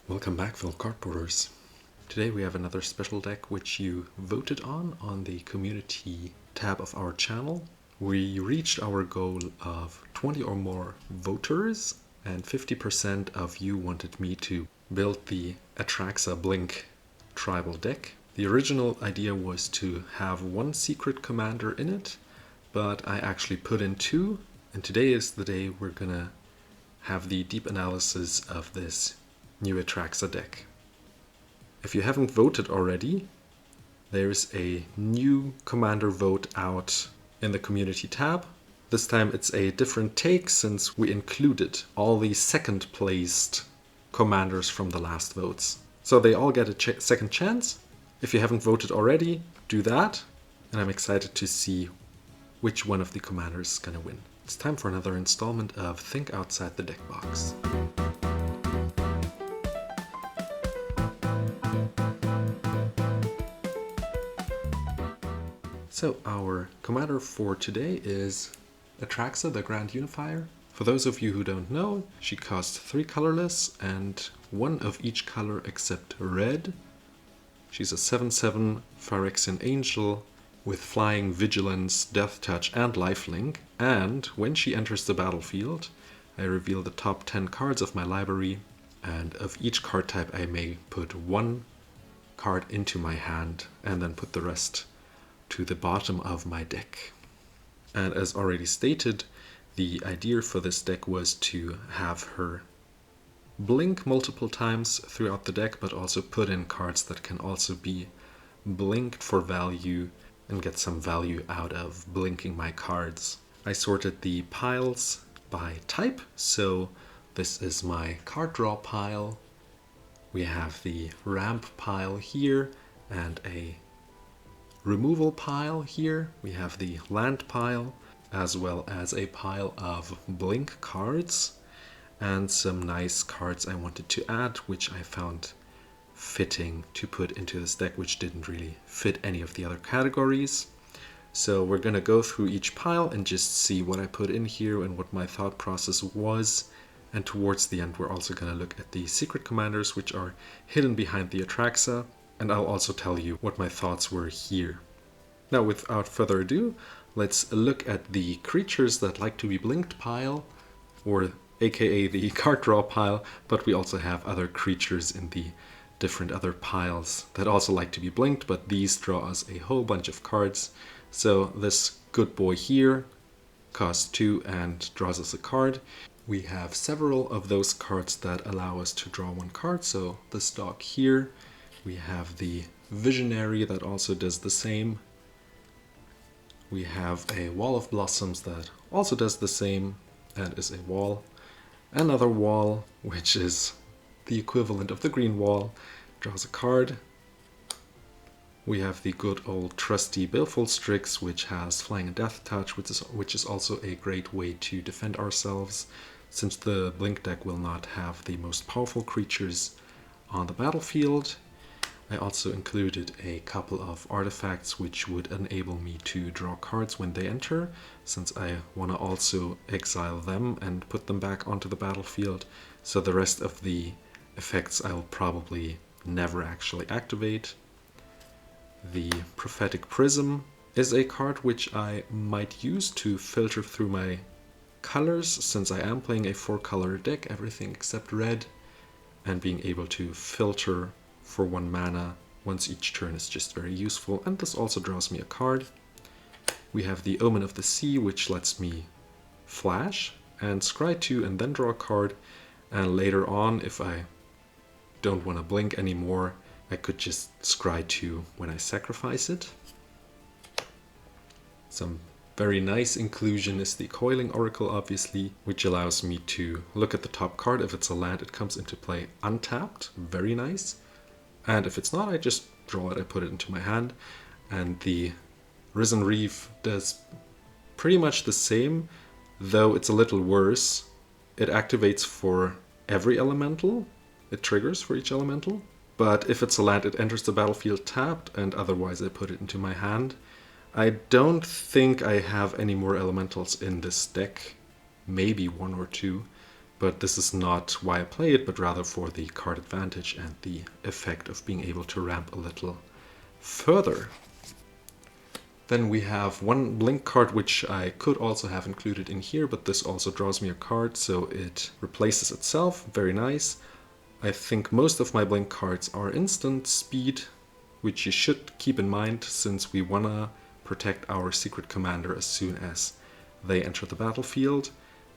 Welcome back, fellow cardboarders. Today we have another special deck which you voted on the community tab of our channel. We reached our goal of 20 or more voters, and 50% of you wanted me to build the Atraxa Blink tribal deck. The original idea was to have one secret commander in it, but I actually put in two, and today is the day we're gonna have the deep analysis of this new Atraxa deck. If you haven't voted already, there's a new commander vote out in the community tab. This time it's a different take since we included all the second placed commanders from the last votes. So they all get a second chance. If you haven't voted already, do that. And I'm excited to see which one of the commanders is gonna win. It's time for another installment of Think Outside the Deck Box. So our commander for today is Atraxa, the Grand Unifier. For those of you who don't know, she costs 3 colorless and 1 of each color except red. She's a 7/7 Phyrexian Angel with Flying, Vigilance, Death Touch and Lifelink. And when she enters the battlefield, I reveal the top 10 cards of my library, and of each card type I may put 1 card into my hand and then put the rest to the bottom of my deck. And as already stated, the idea for this deck was to have her blink multiple times throughout the deck, but also put in cards that can also be blinked for value and get some value out of blinking my cards. I sorted the piles by type, so this is my card draw pile. We have the ramp pile here and a removal pile here. We have the land pile, as well as a pile of blink cards and some nice cards I wanted to add, which I found fitting to put into this deck, which didn't really fit any of the other categories. So we're gonna go through each pile and just see what I put in here and what my thought process was. And towards the end, we're also gonna look at the secret commanders, which are hidden behind the Atraxa. And I'll also tell you what my thoughts were here. Now, without further ado, let's look at the creatures that like to be blinked pile, or aka the card draw pile, but we also have other creatures in the different other piles that also like to be blinked, but these draw us a whole bunch of cards. So this good boy here costs 2 and draws us a card. We have several of those cards that allow us to draw 1 card, so this dog here. We have the Visionary that also does the same. We have a Wall of Blossoms that also does the same and is a wall. Another wall, which is the equivalent of the green wall, draws a card. We have the good old trusty Baleful Strix, which has Flying and Death Touch, which is also a great way to defend ourselves, since the Blink deck will not have the most powerful creatures on the battlefield. I also included a couple of artifacts which would enable me to draw cards when they enter, since I want to also exile them and put them back onto the battlefield. So the rest of the effects I'll probably never actually activate. The Prophetic Prism is a card which I might use to filter through my colors, since I am playing a 4-color deck, everything except red, and being able to filter for 1 mana once each turn is just very useful, and this also draws me a card. We have the Omen of the Sea, which lets me flash and scry 2 and then draw a card, and later on, if I don't want to blink anymore, I could just scry 2 when I sacrifice it. Some very nice inclusion is the Coiling Oracle, obviously, which allows me to look at the top card. If it's a land, it comes into play untapped. Very nice. And if it's not, I just draw it, I put it into my hand. And the Risen Reef does pretty much the same, though it's a little worse. It activates for every elemental. It triggers for each elemental. But if it's a land, it enters the battlefield tapped, and otherwise I put it into my hand. I don't think I have any more elementals in this deck. Maybe 1 or 2. but this is not why I play it, but rather for the card advantage and the effect of being able to ramp a little further. Then we have one blink card, which I could also have included in here, but this also draws me a card, so it replaces itself. Very nice. I think most of my blink cards are instant speed, which you should keep in mind since we want to protect our secret commander as soon as they enter the battlefield,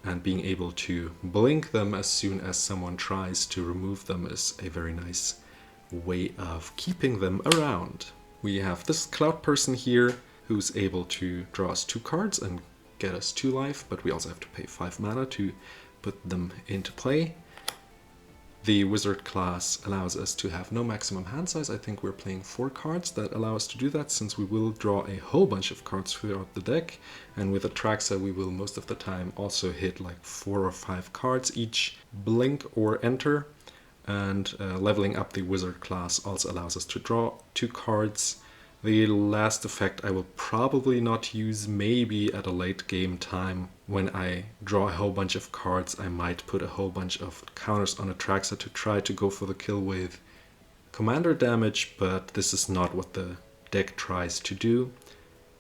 and being able to blink them as soon as someone tries to remove them is a very nice way of keeping them around. We have this cloud person here who's able to draw us 2 cards and get us 2 life, but we also have to pay 5 mana to put them into play. The wizard class allows us to have no maximum hand size. I think we're playing 4 cards that allow us to do that, since we will draw a whole bunch of cards throughout the deck, and with Atraxa we will most of the time also hit like 4 or 5 cards each blink or enter, and leveling up the wizard class also allows us to draw 2 cards. The last effect I will probably not use, maybe at a late game time. When I draw a whole bunch of cards, I might put a whole bunch of counters on Atraxa to try to go for the kill with commander damage, but this is not what the deck tries to do.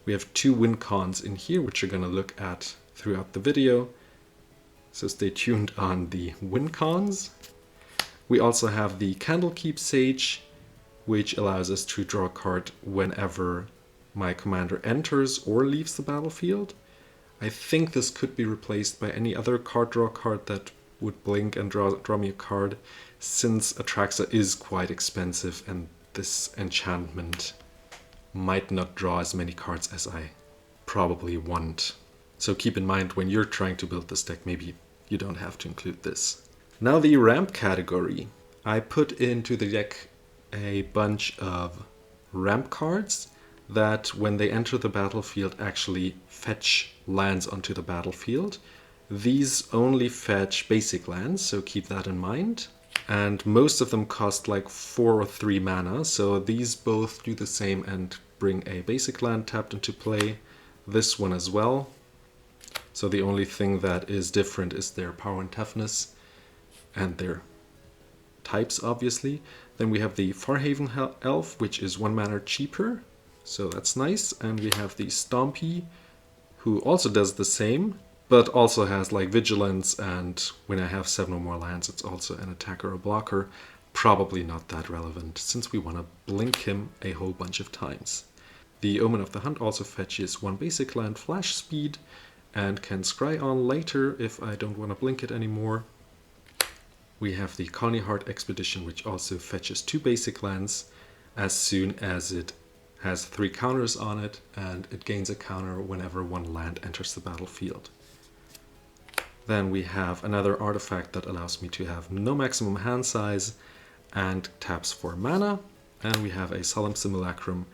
We have 2 win cons in here, which we're going to look at throughout the video, so stay tuned on the win cons. We also have the Candlekeep Sage, which allows us to draw a card whenever my commander enters or leaves the battlefield. I think this could be replaced by any other card draw card that would blink and draw me a card, since Atraxa is quite expensive and this enchantment might not draw as many cards as I probably want. So keep in mind when you're trying to build this deck, maybe you don't have to include this. Now the ramp category. I put into the deck a bunch of ramp cards that when they enter the battlefield actually fetch lands onto the battlefield. These only fetch basic lands, so keep that in mind. And most of them cost like 4 or 3 mana, so these both do the same and bring a basic land tapped into play. This one as well. So the only thing that is different is their power and toughness and their types, obviously. Then we have the Farhaven Elf, which is 1 mana cheaper, so that's nice. And we have the Stompy, who also does the same, but also has like Vigilance, and when I have 7 or more lands, it's also an attacker or blocker. Probably not that relevant, since we want to blink him a whole bunch of times. The Omen of the Hunt also fetches 1 basic land flash speed, and can scry on later if I don't want to blink it anymore. We have the Colony Heart Expedition, which also fetches 2 basic lands as soon as it has 3 counters on it, and it gains a counter whenever 1 land enters the battlefield. Then we have another artifact that allows me to have no maximum hand size and taps 4 mana. And we have a Solemn Simulacrum,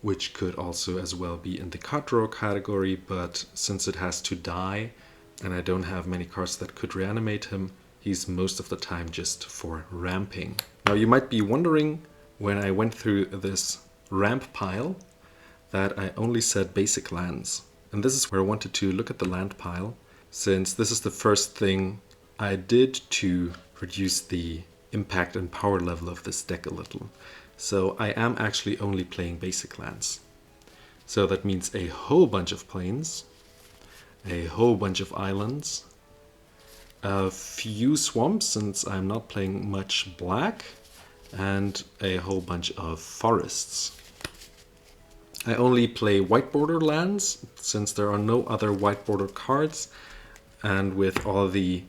which could also as well be in the card draw category, but since it has to die and I don't have many cards that could reanimate him, he's most of the time just for ramping. Now you might be wondering, when I went through this ramp pile, that I only said basic lands. And this is where I wanted to look at the land pile, since this is the first thing I did to reduce the impact and power level of this deck a little. So I am actually only playing basic lands. So that means a whole bunch of plains, a whole bunch of islands, a few swamps since I'm not playing much black, and a whole bunch of forests. I only play white border lands since there are no other white border cards, and with all the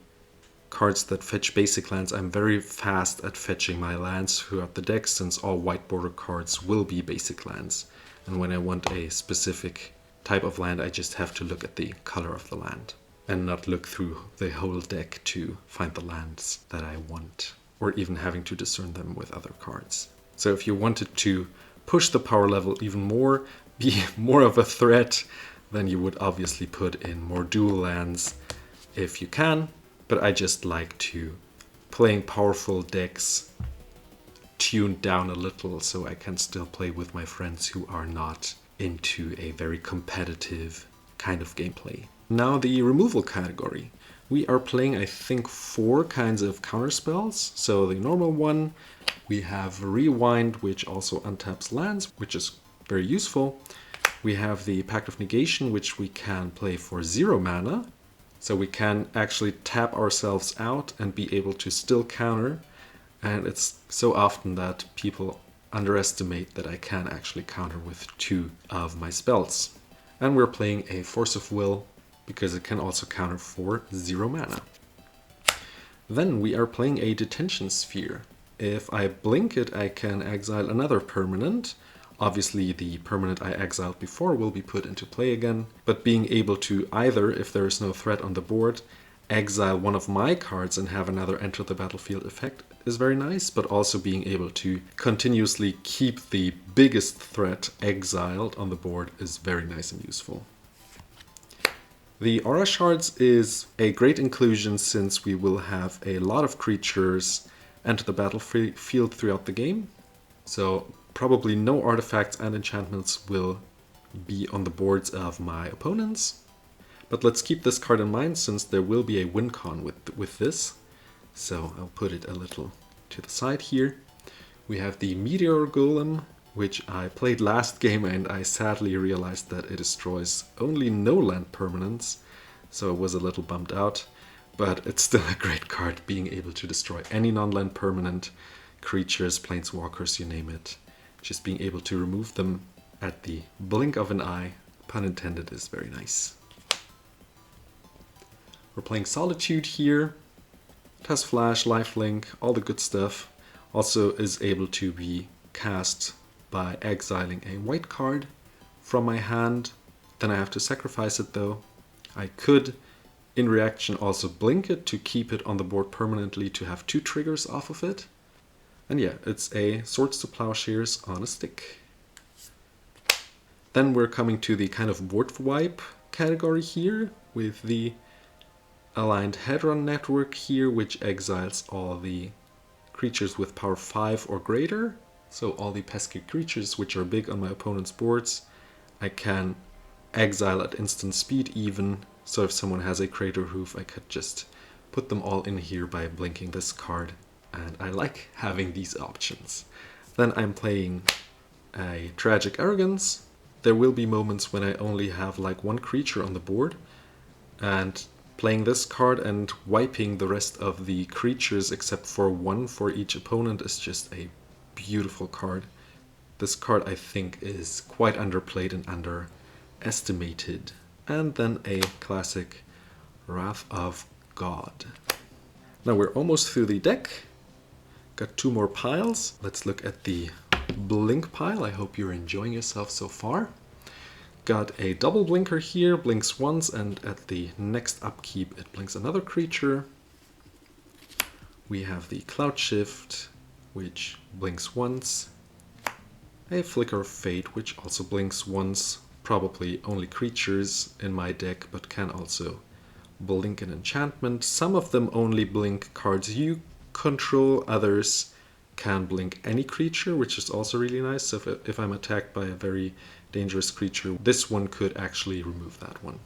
cards that fetch basic lands, I'm very fast at fetching my lands throughout the deck, since all white border cards will be basic lands. And when I want a specific type of land, I just have to look at the color of the land and not look through the whole deck to find the lands that I want, or even having to discern them with other cards. So if you wanted to push the power level even more, be more of a threat, then you would obviously put in more dual lands if you can. But I just like to playing powerful decks tuned down a little so I can still play with my friends who are not into a very competitive kind of gameplay. Now the removal category. We are playing, I think, 4 kinds of counter spells. So the normal one, we have Rewind, which also untaps lands, which is very useful. We have the Pact of Negation, which we can play for 0 mana. So we can actually tap ourselves out and be able to still counter. And it's so often that people underestimate that I can actually counter with 2 of my spells. And we're playing a Force of Will, because it can also counter for 0 mana. Then we are playing a Detention Sphere. If I blink it, I can exile another permanent. Obviously the permanent I exiled before will be put into play again, but being able to either, if there is no threat on the board, exile one of my cards and have another enter the battlefield effect is very nice, but also being able to continuously keep the biggest threat exiled on the board is very nice and useful. The Aura Shards is a great inclusion since we will have a lot of creatures enter the battlefield throughout the game. So probably no artifacts and enchantments will be on the boards of my opponents. But let's keep this card in mind since there will be a win con with this. So I'll put it a little to the side here. We have the Meteor Golem, which I played last game and I sadly realized that it destroys only no land permanents, so I was a little bummed out, but it's still a great card, being able to destroy any non-land permanent, creatures, planeswalkers, you name it. Just being able to remove them at the blink of an eye, pun intended, is very nice. We're playing Solitude here. It has Flash, Lifelink, all the good stuff. Also is able to be cast by exiling a white card from my hand. Then I have to sacrifice it though. I could, in reaction, also blink it to keep it on the board permanently to have 2 triggers off of it. And yeah, it's a Swords to Plowshares on a stick. Then we're coming to the kind of board wipe category here with the Aligned Hedron network here, which exiles all the creatures with power 5 or greater. So all the pesky creatures which are big on my opponent's boards, I can exile at instant speed even. So if someone has a Crater Hoof, I could just put them all in here by blinking this card. And I like having these options. Then I'm playing a Tragic Arrogance. There will be moments when I only have like 1 creature on the board. And playing this card and wiping the rest of the creatures except for 1 for each opponent is just a beautiful card. This card I think is quite underplayed and underestimated. And then a classic Wrath of God. Now we're almost through the deck. Got 2 more piles. Let's look at the blink pile. I hope you're enjoying yourself so far. Got a double blinker here, blinks once, and at the next upkeep it blinks another creature. We have the Cloud Shift, which blinks once. A Flicker of Fate, which also blinks once. Probably only creatures in my deck, but can also blink an enchantment. Some of them only blink cards you control, others can blink any creature, which is also really nice. So if I'm attacked by a very dangerous creature, this one could actually remove that one.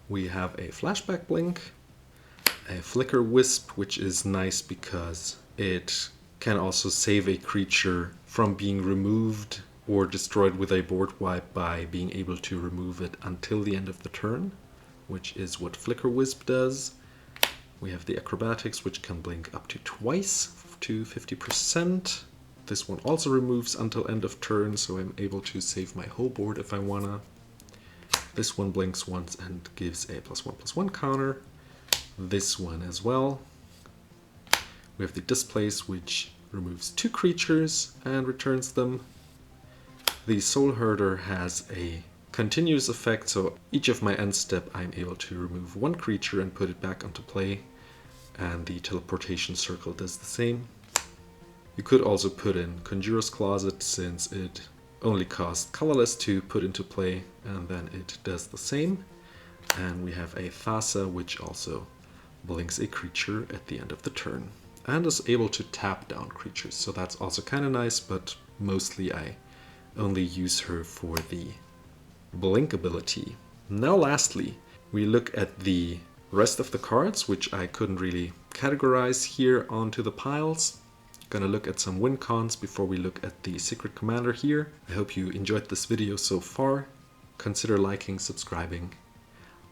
We have a Flashback Blink, a Flicker Wisp, which is nice because it can also save a creature from being removed or destroyed with a board wipe by being able to remove it until the end of the turn, which is what Flicker Wisp does. We have the Acrobatics, which can blink up to twice to 50%. This one also removes until end of turn, so I'm able to save my whole board if I wanna. This one blinks once and gives a +1/+1 counter. This one as well. We have the Displace, which removes 2 creatures and returns them. The Soul Herder has a continuous effect, so each of my end step I'm able to remove 1 creature and put it back onto play. And the Teleportation Circle does the same. You could also put in Conjurer's Closet since it only costs colorless to put into play, and then it does the same. And we have a Thassa, which also blinks a creature at the end of the turn and is able to tap down creatures, so that's also kind of nice, but mostly I only use her for the blink ability. Now lastly, We look at the rest of the cards, which I couldn't really categorize here onto the piles. Gonna look at some win cons before we look at the secret commander here. I hope you enjoyed this video so far. Consider liking, subscribing,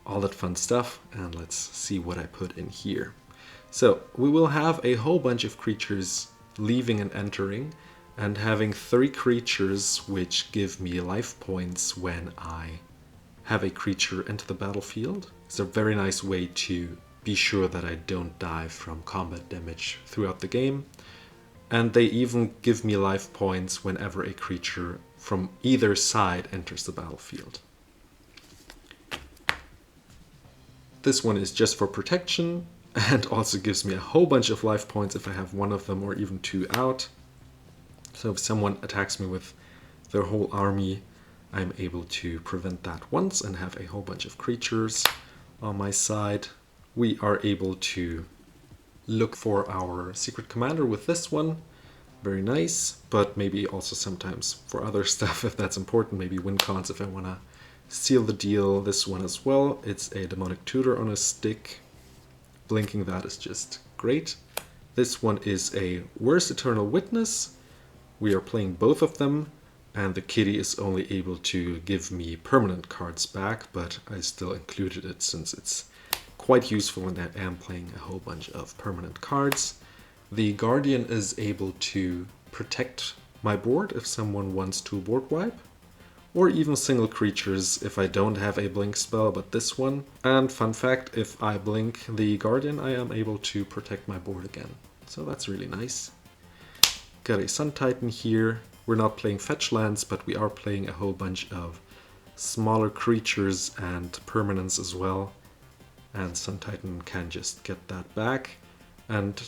all that fun stuff, and let's see what I put in here. So we will have a whole bunch of creatures leaving and entering, and having 3 creatures which give me life points when I have a creature enter the battlefield. It's a very nice way to be sure that I don't die from combat damage throughout the game. And they even give me life points whenever a creature from either side enters the battlefield. This one is just for protection and also gives me a whole bunch of life points if I have one of them or even 2 out. So if someone attacks me with their whole army, I'm able to prevent that once and have a whole bunch of creatures on my side. We are able to look for our secret commander with this one. Very nice, but maybe also sometimes for other stuff if that's important, maybe win cons if I want to seal the deal. This one as well, it's a demonic tutor on a stick. Blinking that is just great. This one is a worse eternal witness. We are playing both of them, and the kitty is only able to give me permanent cards back, but I still included it since it's quite useful when I am playing a whole bunch of permanent cards. The guardian is able to protect my board if someone wants to board wipe, or even single creatures if I don't have a blink spell, but this one. And fun fact, if I blink the guardian, I am able to protect my board again. So that's really nice. Got a Sun Titan here. We're not playing fetch lands, but we are playing a whole bunch of smaller creatures and permanents as well. And Sun Titan can just get that back. And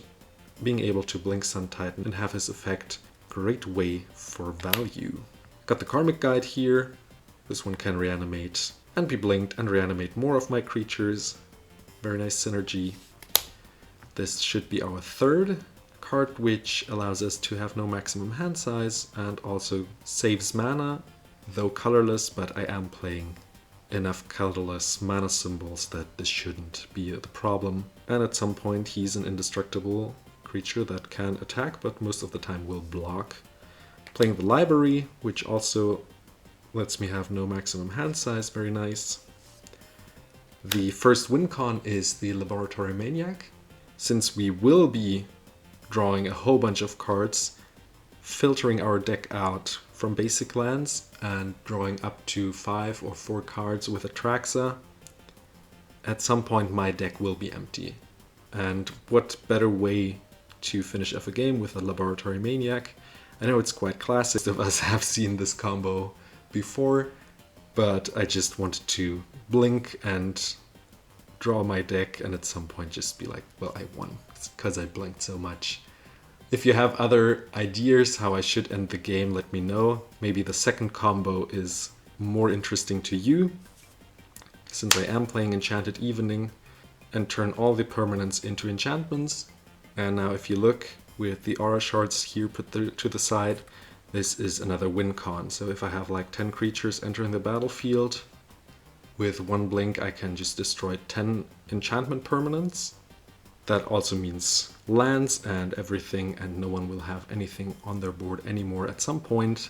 being able to blink Sun Titan and have his effect, great way for value. Got the Karmic Guide here. This one can reanimate and be blinked and reanimate more of my creatures. Very nice synergy. This should be our 3rd card, which allows us to have no maximum hand size and also saves mana, though colorless, but I am playing enough colorless mana symbols that this shouldn't be the problem. And at some point he's an indestructible creature that can attack, but most of the time will block. Playing the library, which also lets me have no maximum hand size, very nice. The first win con is the Laboratory Maniac. Since we will be drawing a whole bunch of cards, filtering our deck out from basic lands and drawing up to 5 or 4 cards with Atraxa, at some point my deck will be empty. And what better way to finish off a game with a Laboratory Maniac? I know it's quite classic, most of us have seen this combo before, but I just wanted to blink and draw my deck and at some point just be like, well, I won because I blinked so much. If you have other ideas how I should end the game, let me know. Maybe the second combo is more interesting to you, since I am playing Enchanted Evening, and turn all the permanents into enchantments. And now if you look with the aura shards here put to the side, this is another win con. So if I have like 10 creatures entering the battlefield, with 1 blink I can just destroy 10 enchantment permanents. That also means lands and everything, and no one will have anything on their board anymore at some point.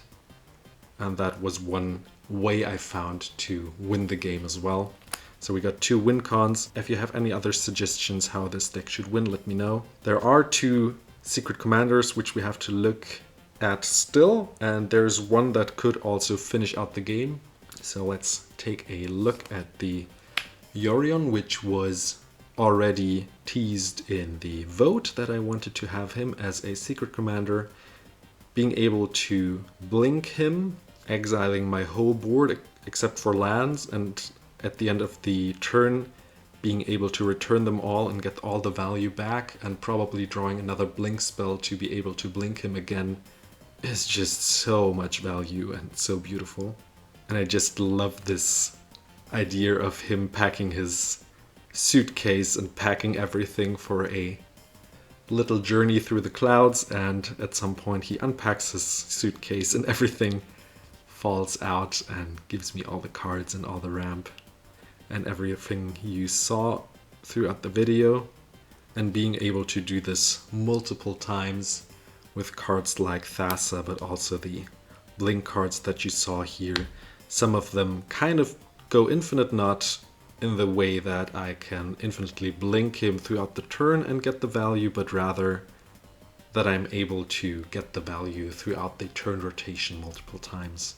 And that was one way I found to win the game as well. So we got 2 win cons. If you have any other suggestions how this deck should win, let me know. There are 2 secret commanders which we have to look at still, and there's one that could also finish out the game. So let's take a look at the Yorion, which was already teased in the vote that I wanted to have him as a secret commander. Being able to blink him, exiling my whole board except for lands, and at the end of the turn being able to return them all and get all the value back, and probably drawing another blink spell to be able to blink him again, is just so much value and so beautiful. And I just love this idea of him packing his suitcase and packing everything for a little journey through the clouds, and at some point he unpacks his suitcase and everything falls out and gives me all the cards and all the ramp. and everything you saw throughout the video, and being able to do this multiple times with cards like Thassa, but also the blink cards that you saw here. Some of them kind of go infinite, not in the way that I can infinitely blink him throughout the turn and get the value, but rather that I'm able to get the value throughout the turn rotation multiple times.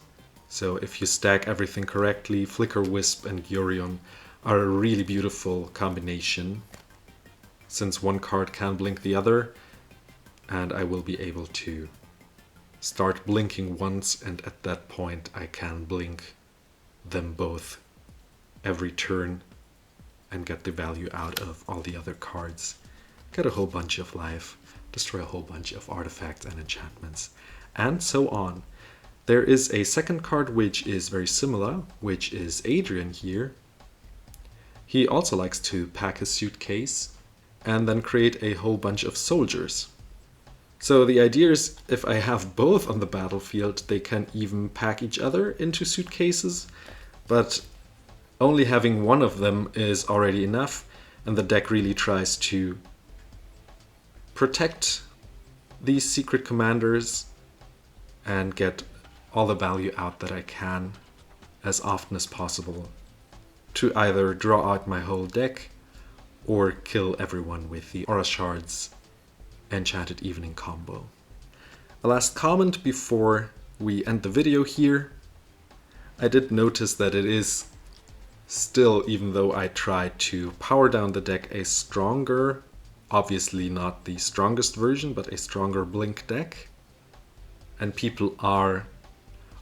So if you stack everything correctly, Flicker Wisp and Yorion are a really beautiful combination, since one card can blink the other, and I will be able to start blinking once, and at that point I can blink them both every turn and get the value out of all the other cards. Get a whole bunch of life, destroy a whole bunch of artifacts and enchantments, and so on. There is a second card which is very similar, which is Adrian here. He also likes to pack his suitcase and then create a whole bunch of soldiers. So the idea is, if I have both on the battlefield, they can even pack each other into suitcases, but only having one of them is already enough, and the deck really tries to protect these secret commanders and get all the value out that I can as often as possible to either draw out my whole deck or kill everyone with the Aura Shards Enchanted Evening combo. A last comment before we end the video here. I did notice that it is still, even though I tried to power down the deck, a stronger, obviously not the strongest version, but a stronger blink deck. And people are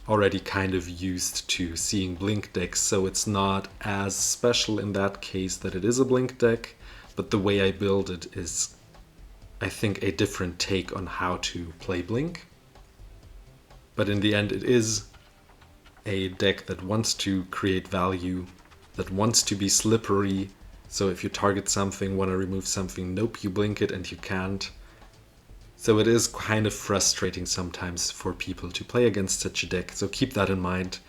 already kind of used to seeing blink decks, so it's not as special in that case that it is a blink deck, but the way I build it is, I think, a different take on how to play blink. But in the end, it is a deck that wants to create value, that wants to be slippery. So if you target something, want to remove something, nope, you blink it and you can't. So it is kind of frustrating sometimes for people to play against such a deck, so keep that in mind.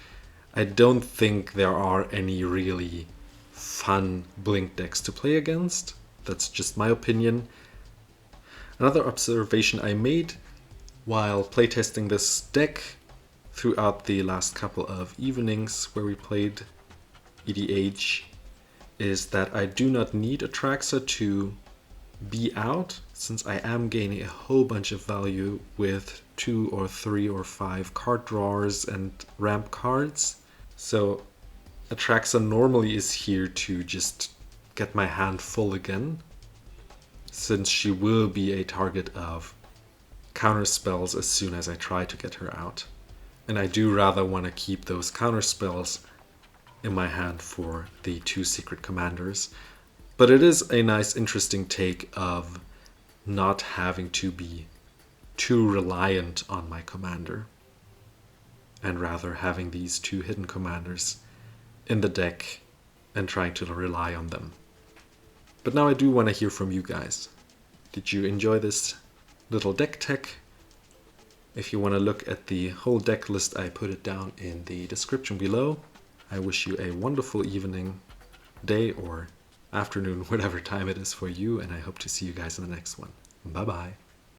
I don't think there are any really fun blink decks to play against. That's just my opinion. Another observation I made while playtesting this deck throughout the last couple of evenings where we played EDH is that I do not need Atraxa to be out, since I am gaining a whole bunch of value with 2 or 3 or 5 card drawers and ramp cards. So Atraxa normally is here to just get my hand full again, since she will be a target of counter spells as soon as I try to get her out. And I do rather want to keep those counter spells in my hand for the 2 secret commanders. But it is a nice, interesting take of not having to be too reliant on my commander, and rather having these 2 hidden commanders in the deck and trying to rely on them. But now I do want to hear from you guys. Did you enjoy this little deck tech? If you want to look at the whole deck list, I put it down in the description below. I wish you a wonderful evening, day, or afternoon, whatever time it is for you, and I hope to see you guys in the next one. Bye bye.